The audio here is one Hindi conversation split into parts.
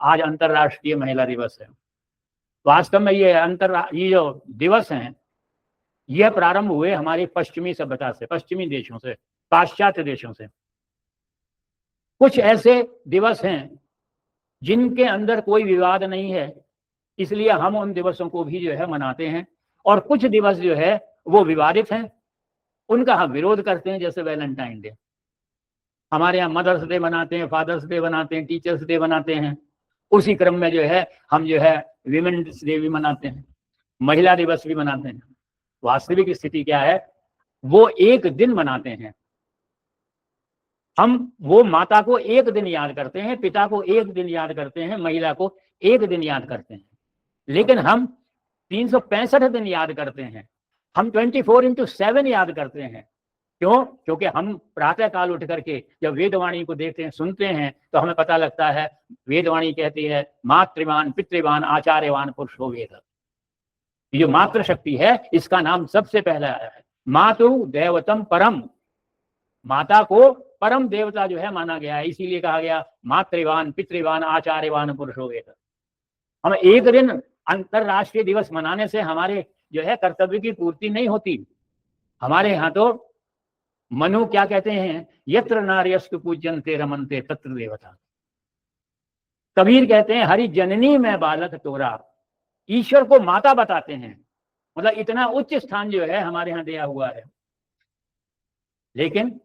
आज अंतर्राष्ट्रीय महिला दिवस है। वास्तव में ये जो दिवस हैं, यह प्रारंभ हुए हमारी पश्चिमी सभ्यता से, पश्चिमी देशों से, पाश्चात्य देशों से। कुछ ऐसे दिवस हैं जिनके अंदर कोई विवाद नहीं है, इसलिए हम उन दिवसों को भी जो है मनाते हैं। और कुछ दिवस जो है वो विवादित हैं, उनका हम विरोध करते हैं, जैसे वैलेंटाइन डे। हमारे यहाँ मदर्स डे मनाते हैं, फादर्स डे मनाते हैं, टीचर्स डे मनाते हैं। उसी क्रम में जो है हम जो है विमेन्स डे भी मनाते हैं, महिला दिवस भी मनाते हैं। वास्तविक स्थिति क्या है, वो एक दिन मनाते हैं। हम वो माता को एक दिन याद करते हैं, पिता को एक दिन याद करते हैं, महिला को एक दिन याद करते हैं। लेकिन हम 365 दिन याद करते हैं, हम 24/7 याद करते हैं। क्यों? क्योंकि हम प्रातः काल उठ करके जब वेदवाणी को देखते हैं, सुनते हैं, तो हमें पता लगता है, वेदवाणी कहती है मातृवान पितृवान आचार्यवान पुरुषो वेद। ये जो मातृ शक्ति है, इसका नाम सबसे पहला है मातु देवतम परम। माता को परम देवता जो है माना गया है, इसीलिए कहा गया मातृवान पितृवान आचार्यवान पुरुषो वेद। हम एक दिन अंतरराष्ट्रीय दिवस मनाने से हमारे जो है कर्तव्य की पूर्ति नहीं होती। हमारे यहाँ तो मनु क्या कहते हैं, यत्र नार्यस्तु पूज्यन्ते रमन्ते तत्र देवता। कबीर कहते हैं हरि जननी में बालक तोरा। ईश्वर को माता बताते हैं, मतलब इतना उच्च स्थान जो है हमारे यहाँ दिया हुआ है। लेकिन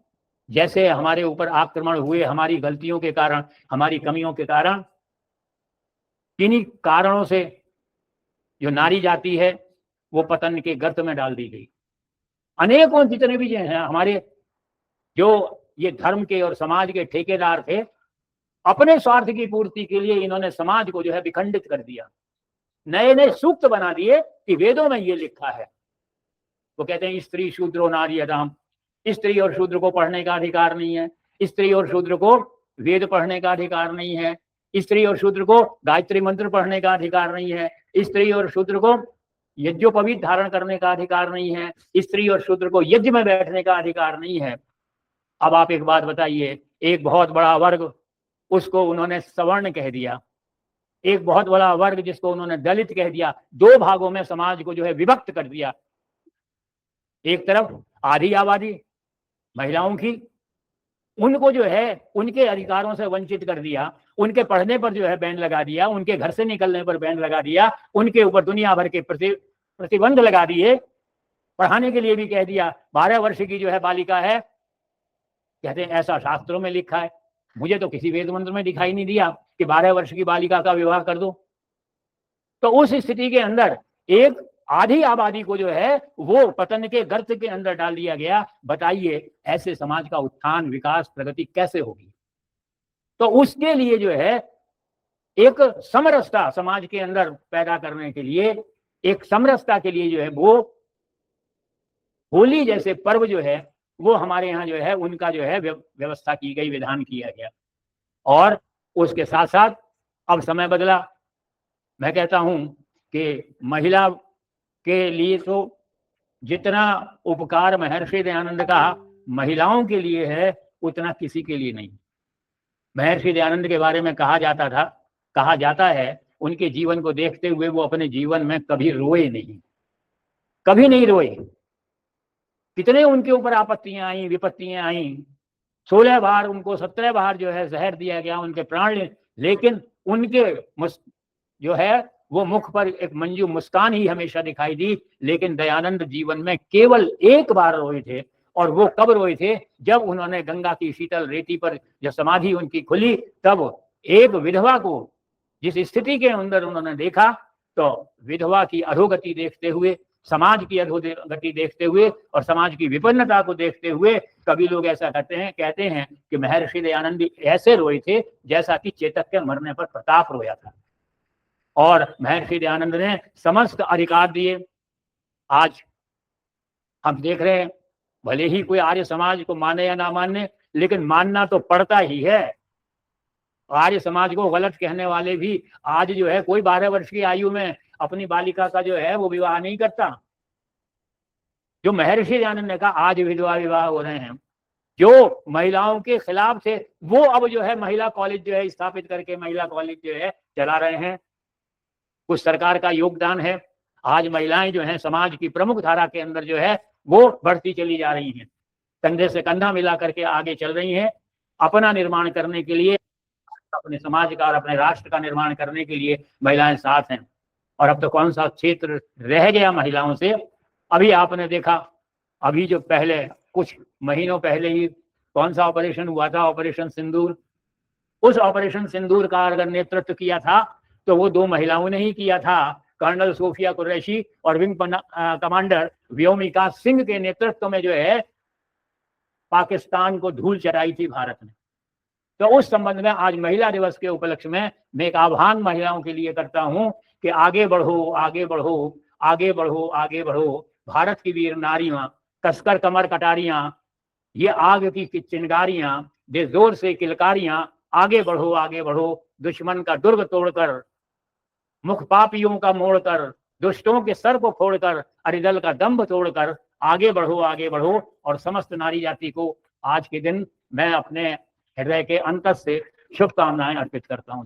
जैसे हमारे ऊपर आक्रमण हुए हमारी गलतियों के कारण, हमारी कमियों के कारण, किन्हीं कारणों से जो नारी जाति है वो पतन के गर्त में डाल दी गई। अनेकों जितने भी हैं हमारे जो ये धर्म के और समाज के ठेकेदार थे, अपने स्वार्थ की पूर्ति के लिए इन्होंने समाज को जो है विखंडित कर दिया। नए नए सूक्त बना दिए कि वेदों में ये लिखा है। वो कहते हैं स्त्री शूद्रो नारी अदाम, स्त्री और शूद्र को पढ़ने का अधिकार नहीं है, स्त्री और शूद्र को वेद पढ़ने का अधिकार नहीं है, स्त्री और शूद्र को गायत्री मंत्र पढ़ने का अधिकार नहीं है, स्त्री और शूद्र को यज्ञोपवीत धारण करने का अधिकार नहीं है, स्त्री और शूद्र को यज्ञ में बैठने का अधिकार नहीं है। अब आप एक बात बताइए, एक बहुत बड़ा वर्ग उसको उन्होंने सवर्ण कह दिया, एक बहुत बड़ा वर्ग जिसको उन्होंने दलित कह दिया, दो भागों में समाज को जो है विभक्त कर दिया। एक तरफ आधी आबादी महिलाओं की, उनको जो है उनके अधिकारों से वंचित कर दिया, उनके पढ़ने पर जो है बैन लगा दिया, उनके घर से निकलने पर बैन लगा दिया, उनके ऊपर दुनिया भर के प्रतिबंध लगा दिए। पढ़ाने के लिए भी कह दिया 12 वर्ष की जो है बालिका है, कहते हैं ऐसा शास्त्रों में लिखा है। मुझे तो किसी वेद मंत्र में दिखाई नहीं दिया कि 12 वर्ष की बालिका का विवाह कर दो। तो उस स्थिति के अंदर एक आधी आबादी को जो है वो पतन के गर्त के अंदर डाल दिया गया। बताइए ऐसे समाज का उत्थान विकास प्रगति कैसे होगी? तो उसके लिए जो है एक समरसता समाज के अंदर पैदा करने के लिए, एक समरसता के लिए जो है वो होली जैसे पर्व जो है वो हमारे यहाँ जो है उनका जो है व्यवस्था की गई, विधान किया गया। और उसके साथ साथ अब समय बदला। मैं कहता हूं कि महिला के लिए तो जितना उपकार महर्षि दयानंद का महिलाओं के लिए है उतना किसी के लिए नहीं। महर्षि दयानंद के बारे में कहा जाता है उनके जीवन को देखते हुए वो अपने जीवन में कभी रोए नहीं, कभी नहीं रोए। कितने उनके ऊपर आपत्तियां आई, विपत्तियां आई, 16 बार उनको 17 बार जो है जहर दिया गया, उनके प्राण, लेकिन उनके जो है वो मुख पर एक मंजू मुस्कान ही हमेशा दिखाई दी। लेकिन दयानंद जीवन में केवल एक बार रोए थे, और वो कब रोए थे? जब उन्होंने गंगा की शीतल रेती पर जब समाधि उनकी खुली, तब एक विधवा को जिस स्थिति के अंदर उन्होंने देखा, तो विधवा की अधोगति देखते हुए, समाज की अधोगति देखते हुए और समाज की विपन्नता को देखते हुए कभी लोग ऐसा कहते हैं कि महर्षि दयानंद ऐसे रोए थे जैसा कि चेतक के मरने पर प्रताप रोया था। और महर्षि दयानंद ने समस्त अधिकार दिए। आज हम देख रहे हैं, भले ही कोई आर्य समाज को माने या ना माने, लेकिन मानना तो पड़ता ही है। आर्य समाज को गलत कहने वाले भी आज जो है कोई 12 वर्ष की आयु में अपनी बालिका का जो है वो विवाह नहीं करता। जो महर्षि दयानंद ने कहा आज विधवा विवाह हो रहे हैं, जो महिलाओं के खिलाफ थे वो अब जो है महिला कॉलेज जो है स्थापित करके महिला कॉलेज जो है चला रहे हैं। कुछ सरकार का योगदान है। आज महिलाएं जो हैं समाज की प्रमुख धारा के अंदर जो है वो बढ़ती चली जा रही हैं, कंधे से कंधा मिला करके आगे चल रही हैं, अपना निर्माण करने के लिए, अपने समाज का और अपने राष्ट्र का निर्माण करने के लिए महिलाएं साथ हैं। और अब तो कौन सा क्षेत्र रह गया महिलाओं से। अभी आपने देखा, अभी जो पहले कुछ महीनों पहले ही कौन सा ऑपरेशन हुआ था, ऑपरेशन सिंदूर। उस ऑपरेशन सिंदूर का अगर नेतृत्व किया था तो वो 2 महिलाओं ने ही किया था, कर्नल सोफिया कुरैशी और विंग कमांडर व्योमिका सिंह के नेतृत्व में जो है पाकिस्तान को धूल चटाई थी भारत ने। तो उस संबंध में आज महिला दिवस के उपलक्ष्य में मैं एक आह्वान महिलाओं के लिए करता हूं कि आगे बढ़ो, आगे बढ़ो, आगे बढ़ो, आगे बढ़ो। भारत की वीर नारियां, कसकर कमर कटारियां, ये आग की चिंगारियां, दे जोर से किलकारियां, आगे बढ़ो, आगे बढ़ो। दुश्मन का दुर्ग तोड़कर, मुख पापियों का मोड़कर, दुष्टों के सर को फोड़कर, अरिदल का दंभ तोड़कर आगे बढ़ो, आगे बढ़ो। और समस्त नारी जाति को आज के दिन मैं अपने हृदय के अंतर से शुभकामनाएं अर्पित करता हूं।